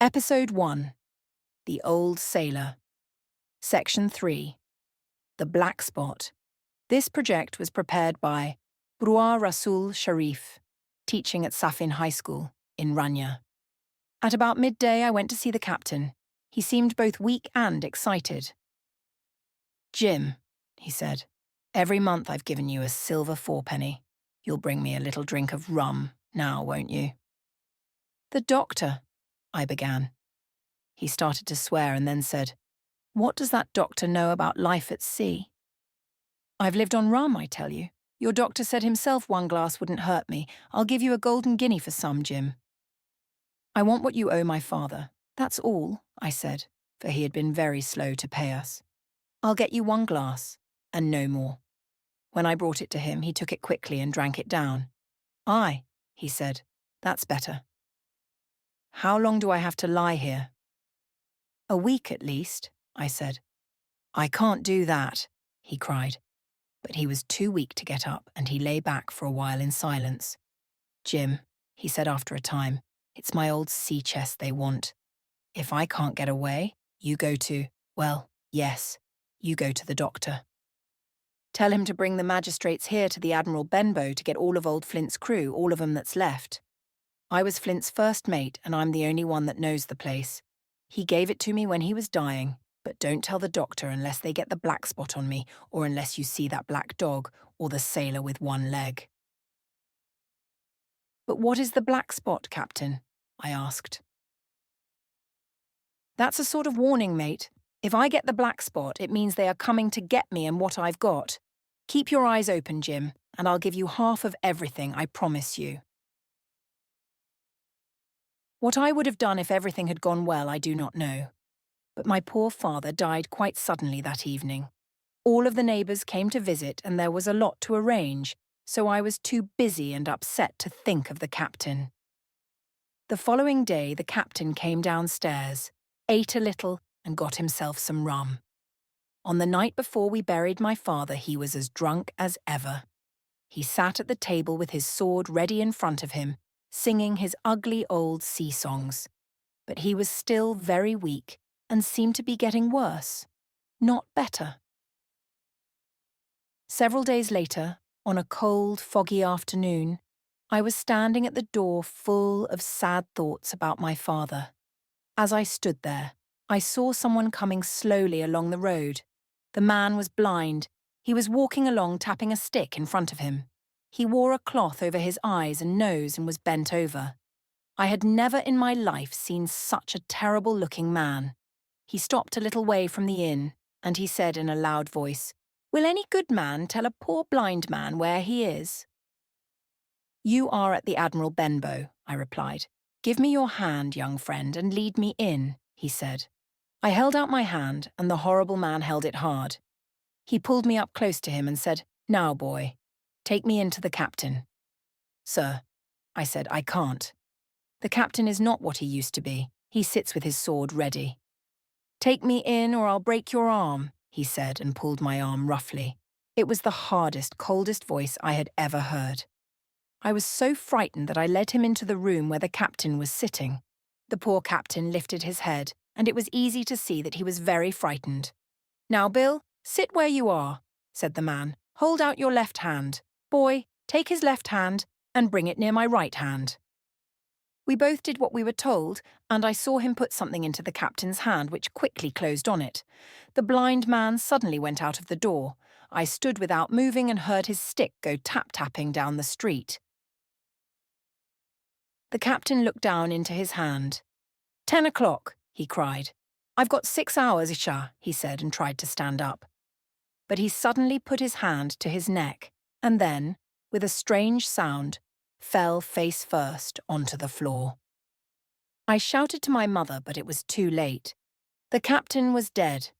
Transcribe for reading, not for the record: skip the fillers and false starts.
Episode 1. The Old Sailor. Section 3. The Black Spot. This project was prepared by Bruar Rasul Sharif, teaching at Safin High School in Rania. At about midday, I went to see the captain. He seemed both weak and excited. "Jim," he said, "every month I've given you a silver fourpenny. You'll bring me a little drink of rum now, won't you?" "The doctor," I began. He started to swear and then said, "What does that doctor know about life at sea?" "I've lived on rum, I tell you. Your doctor said himself one glass wouldn't hurt me. I'll give you a golden guinea for some, Jim." "I want what you owe my father. That's all," I said, for he had been very slow to pay us. "I'll get you one glass, and no more." When I brought it to him, he took it quickly and drank it down. "Aye," he said, "that's better." "How long do I have to lie here?" "A week at least," I said. "I can't do that," he cried. But he was too weak to get up, and he lay back for a while in silence. "Jim," he said after a time, "it's my old sea chest they want. If I can't get away, you go to, well, yes, you go to the doctor. Tell him to bring the magistrates here to the Admiral Benbow to get all of old Flint's crew, all of 'em that's left. I was Flint's first mate, and I'm the only one that knows the place. He gave it to me when he was dying, but don't tell the doctor unless they get the black spot on me, or unless you see that black dog, or the sailor with one leg." "But what is the black spot, Captain?" I asked. "That's a sort of warning, mate. If I get the black spot, it means they are coming to get me and what I've got. Keep your eyes open, Jim, and I'll give you half of everything, I promise you." What I would have done if everything had gone well, I do not know. But my poor father died quite suddenly that evening. All of the neighbours came to visit, and there was a lot to arrange, so I was too busy and upset to think of the captain. The following day, the captain came downstairs, ate a little, and got himself some rum. On the night before we buried my father, he was as drunk as ever. He sat at the table with his sword ready in front of him, singing his ugly old sea songs. But he was still very weak and seemed to be getting worse, not better. Several days later, on a cold, foggy afternoon, I was standing at the door full of sad thoughts about my father. As I stood there, I saw someone coming slowly along the road. The man was blind. He was walking along tapping a stick in front of him. He wore a cloth over his eyes and nose and was bent over. I had never in my life seen such a terrible-looking man. He stopped a little way from the inn, and he said in a loud voice, "Will any good man tell a poor blind man where he is?" "You are at the Admiral Benbow," I replied. "Give me your hand, young friend, and lead me in," he said. I held out my hand, and the horrible man held it hard. He pulled me up close to him and said, "Now, boy, take me in to the captain." "Sir," I said, "I can't. The captain is not what he used to be. He sits with his sword ready." "Take me in or I'll break your arm," he said, and pulled my arm roughly. It was the hardest, coldest voice I had ever heard. I was so frightened that I led him into the room where the captain was sitting. The poor captain lifted his head, and it was easy to see that he was very frightened. "Now, Bill, sit where you are," said the man. "Hold out your left hand. Boy, take his left hand and bring it near my right hand." We both did what we were told, and I saw him put something into the captain's hand, which quickly closed on it. The blind man suddenly went out of the door. I stood without moving and heard his stick go tap-tapping down the street. The captain looked down into his hand. "10 o'clock, he cried. "I've got 6 hours, Isha," he said, and tried to stand up. But he suddenly put his hand to his neck, and then, with a strange sound, fell face first onto the floor. I shouted to my mother, but it was too late. The captain was dead,